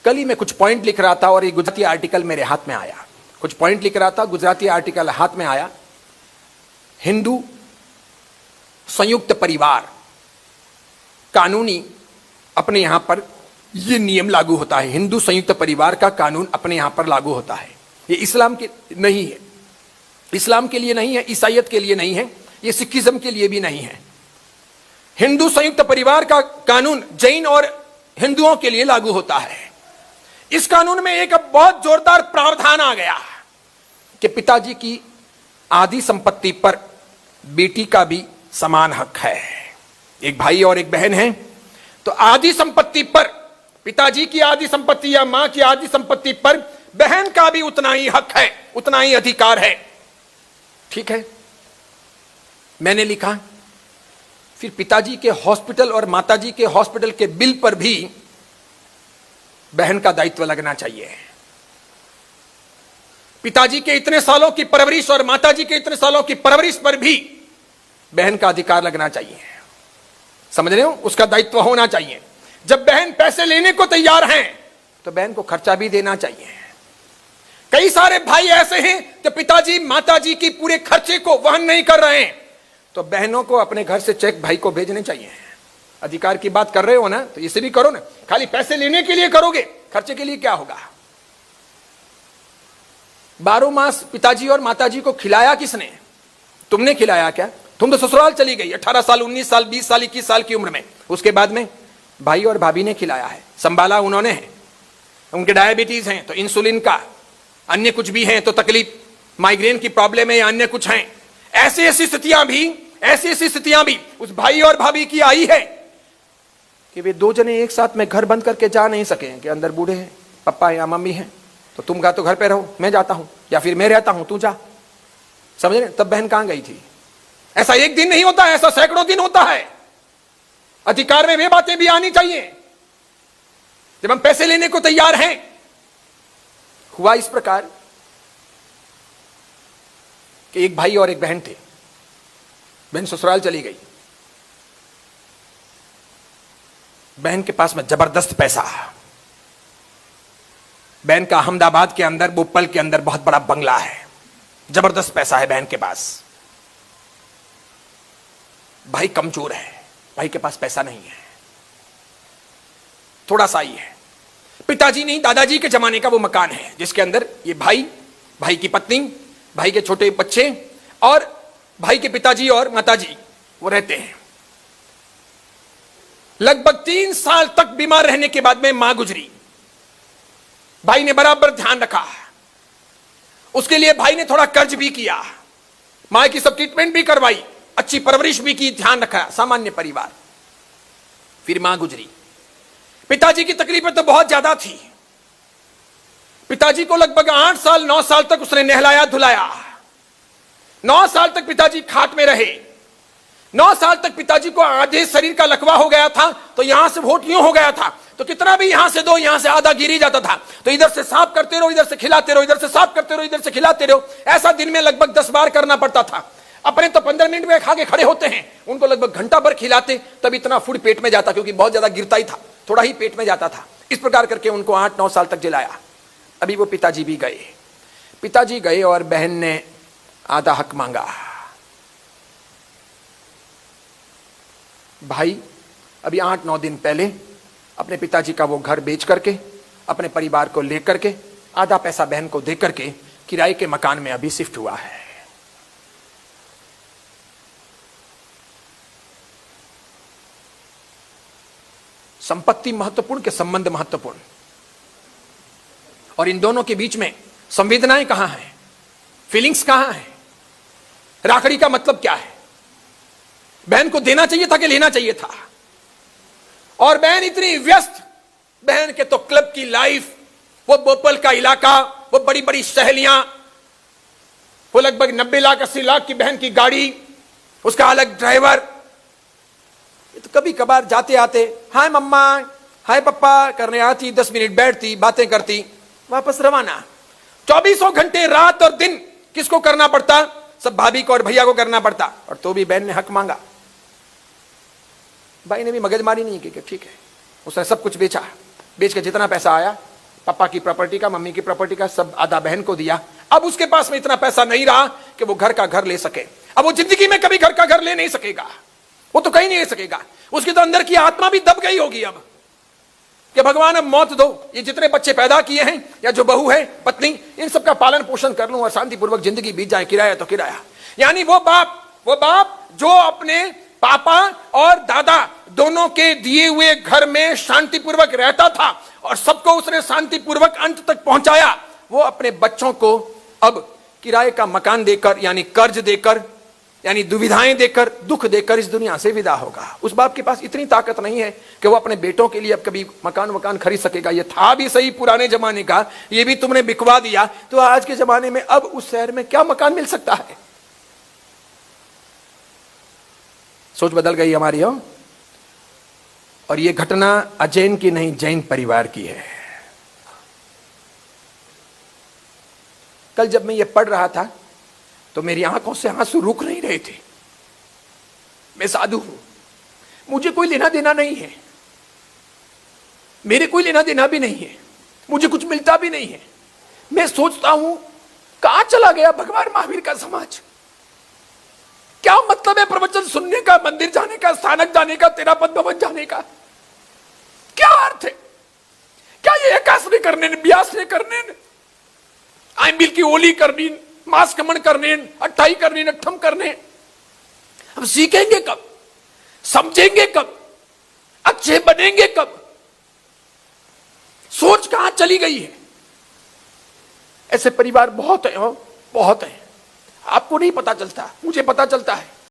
कल ही मैं कुछ पॉइंट लिख रहा था और ये गुजराती आर्टिकल मेरे हाथ में आया। कुछ पॉइंट लिख रहा था, गुजराती आर्टिकल हाथ में आया। हिंदू संयुक्त परिवार कानूनी अपने यहां पर यह नियम लागू होता है। हिंदू संयुक्त परिवार का कानून अपने यहां पर लागू होता है। ये इस्लाम के नहीं है, इस्लाम के लिए नहीं है, ईसाईयत के लिए नहीं है, ये सिखिज्म के लिए भी नहीं है। हिंदू संयुक्त परिवार का कानून जैन और हिंदुओं के लिए लागू होता है। इस कानून में एक बहुत जोरदार प्रावधान आ गया कि पिताजी की आधी संपत्ति पर बेटी का भी समान हक है। एक भाई और एक बहन है, तो आधी संपत्ति पर, पिताजी की आधी संपत्ति या मां की आधी संपत्ति पर बहन का भी उतना ही हक है, उतना ही अधिकार है। ठीक है, मैंने लिखा फिर पिताजी के हॉस्पिटल और माताजी के हॉस्पिटल के बिल पर भी बहन का दायित्व लगना चाहिए। पिताजी के इतने सालों की परवरिश और माताजी के इतने सालों की परवरिश पर भी बहन का अधिकार लगना चाहिए। समझ रहे हो, उसका दायित्व होना चाहिए। जब बहन पैसे लेने को तैयार हैं तो बहन को खर्चा भी देना चाहिए। कई सारे भाई ऐसे हैं कि पिताजी माताजी की पूरे खर्चे को वहन नहीं कर रहे हैं, तो बहनों को अपने घर से चेक भाई को भेजने चाहिए। अधिकार की बात कर रहे हो ना, तो इसे भी करो ना। खाली पैसे लेने के लिए करोगे, खर्चे के लिए क्या होगा? 12 मास पिताजी और माताजी को खिलाया किसने? तुमने खिलाया क्या? तुम तो ससुराल चली गई 18 साल, 19 साल, 20 साल, 21 साल की उम्र में। उसके बाद में भाई और भाभी ने खिलाया है, संभाला उन्होंने है। उनके डायबिटीज हैं तो इंसुलिन का, अन्य कुछ भी हैं तो तकलीफ, माइग्रेन की प्रॉब्लम है या अन्य कुछ हैं। ऐसी ऐसी स्थितियां भी उस भाई और भाभी की आई है कि वे 2 जने एक साथ में घर बंद करके जा नहीं सके, कि अंदर बूढ़े हैं, पापा या मम्मी हैं, तो तुम तो घर पे रहो, मैं जाता हूं, या फिर मैं रहता हूं, तू जा। समझ रहे? तब बहन कहां गई थी? ऐसा एक दिन नहीं होता है, ऐसा सैकड़ों दिन होता है। अधिकार में वे बातें भी आनी चाहिए। जब हम पैसे लेने को तैयार हैं, हुआ इस प्रकार कि एक भाई और एक बहन थे। बहन ससुराल चली गई। बहन के पास में जबरदस्त पैसा। बहन का अहमदाबाद के अंदर, बोपल के अंदर बहुत बड़ा बंगला है, जबरदस्त पैसा है बहन के पास। भाई कमजोर है, भाई के पास पैसा नहीं है, थोड़ा सा ही है। पिताजी नहीं, दादाजी के जमाने का वो मकान है जिसके अंदर ये भाई, भाई की पत्नी, भाई के छोटे बच्चे और भाई के पिताजी और माताजी वो रहते हैं। लगभग 3 साल तक बीमार रहने के बाद में मां गुजरी। भाई ने बराबर ध्यान रखा, उसके लिए भाई ने थोड़ा कर्ज भी किया, मां की सब ट्रीटमेंट भी करवाई, अच्छी परवरिश भी की, ध्यान रखा, सामान्य परिवार। फिर मां गुजरी। पिताजी की तकलीफें तो बहुत ज्यादा थी। पिताजी को लगभग 8 साल 9 साल तक उसने नहलाया धुलाया। 9 साल तक पिताजी खाट में रहे। 9 साल तक पिताजी को आधे शरीर का लकवा हो गया था, तो यहां से वोट यूं हो गया था, तो कितना भी यहां से दो, यहां से आधा गिर ही जाता था। तो इधर से साफ करते रहो, इधर से खिलाते रहो, इधर से साफ करते रहो, इधर से खिलाते रहो। ऐसा दिन में लगभग 10 बार करना पड़ता था। अपने तो 15 मिनट में खा के खड़े होते हैं, उनको लगभग घंटा भर खिलाते, तब इतना फूड पेट में जाता, क्योंकि बहुत ज्यादा गिरता ही था, थोड़ा ही पेट में जाता था। इस प्रकार करके उनको 8-9 साल तक जिलाया। अभी वो पिताजी भी गए। पिताजी गए और बहन ने आधा हक मांगा। भाई अभी 8-9 दिन पहले अपने पिताजी का वो घर बेच करके, अपने परिवार को लेकर के, आधा पैसा बहन को दे करके किराए के मकान में अभी शिफ्ट हुआ है। संपत्ति महत्वपूर्ण के संबंध महत्वपूर्ण, और इन दोनों के बीच में संवेदनाएं कहां हैं, फीलिंग्स कहां हैं? राखड़ी का मतलब क्या है? बहन को देना चाहिए था कि लेना चाहिए था? और बहन इतनी व्यस्त, बहन के तो क्लब की लाइफ, वो बोपल का इलाका, वो बड़ी बड़ी सहेलियां, वो लगभग 90 लाख 80 लाख की बहन की गाड़ी, उसका अलग ड्राइवर। तो कभी कभार जाते आते हाय मम्मा, हाय पापा करने आती, 10 मिनट बैठती, बातें करती, वापस रवाना। 24 घंटे रात और दिन किसको करना पड़ता? सब भाभी को और भैया को करना पड़ता। और तो भी बहन ने हक मांगा। भाई ने भी मगजमारी नहीं की कि ठीक है, उसने सब कुछ बेचा, बेच के जितना पैसा आया पापा की प्रॉपर्टी का, मम्मी की प्रॉपर्टी का सब आधा बहन को दिया। अब उसके पास में इतना पैसा नहीं रहा कि वो घर का घर ले सके। अब वो जिंदगी में कभी घर का घर ले नहीं सकेगा, वो तो कहीं नहीं ले सकेगा। उसकी तो अंदर की आत्मा भी दब गई होगी अब कि भगवान अब मौत दो, ये जितने बच्चे पैदा किए हैं या जो बहू है, पत्नी, इन सबका पालन पोषण कर लूं और शांतिपूर्वक जिंदगी बीत जाए, किराया तो किराया। यानी वो बाप जो अपने पापा और दादा दोनों के दिए हुए घर में शांतिपूर्वक रहता था और सबको उसने शांतिपूर्वक अंत तक पहुंचाया, वो अपने बच्चों को अब किराए का मकान देकर, यानी कर्ज देकर, यानी दुविधाएं देकर, दुख देकर इस दुनिया से विदा होगा। उस बाप के पास इतनी ताकत नहीं है कि वो अपने बेटों के लिए अब कभी मकान खरीद सकेगा। ये था भी सही पुराने जमाने का, ये भी तुमने बिकवा दिया, तो आज के जमाने में अब उस शहर में क्या मकान मिल सकता है? सोच बदल गई हमारी हो। और ये घटना अजैन की नहीं, जैन परिवार की है। कल जब मैं ये पढ़ रहा था तो मेरी आंखों से आंसू रुक नहीं रहे थे। मैं साधु हूं, मुझे कोई लेना देना नहीं है, मेरे कोई लेना देना भी नहीं है, मुझे कुछ मिलता भी नहीं है। मैं सोचता हूं कहां चला गया भगवान महावीर का समाज? क्या मतलब है प्रवचन सुनने का, मंदिर जाने का, स्थानक जाने का, तेरा पद भवन जाने का? क्या अर्थ है? क्या ये एकादशी करने, ब्यास ने करने, आइमिल की ओली करनी, मास कमन करने, अट्ठाई करने, अट्ठम करने? हम सीखेंगे कब? समझेंगे कब? अच्छे बनेंगे कब? सोच कहां चली गई है? ऐसे परिवार बहुत है, बहुत है। आपको नहीं पता चलता, मुझे पता चलता है।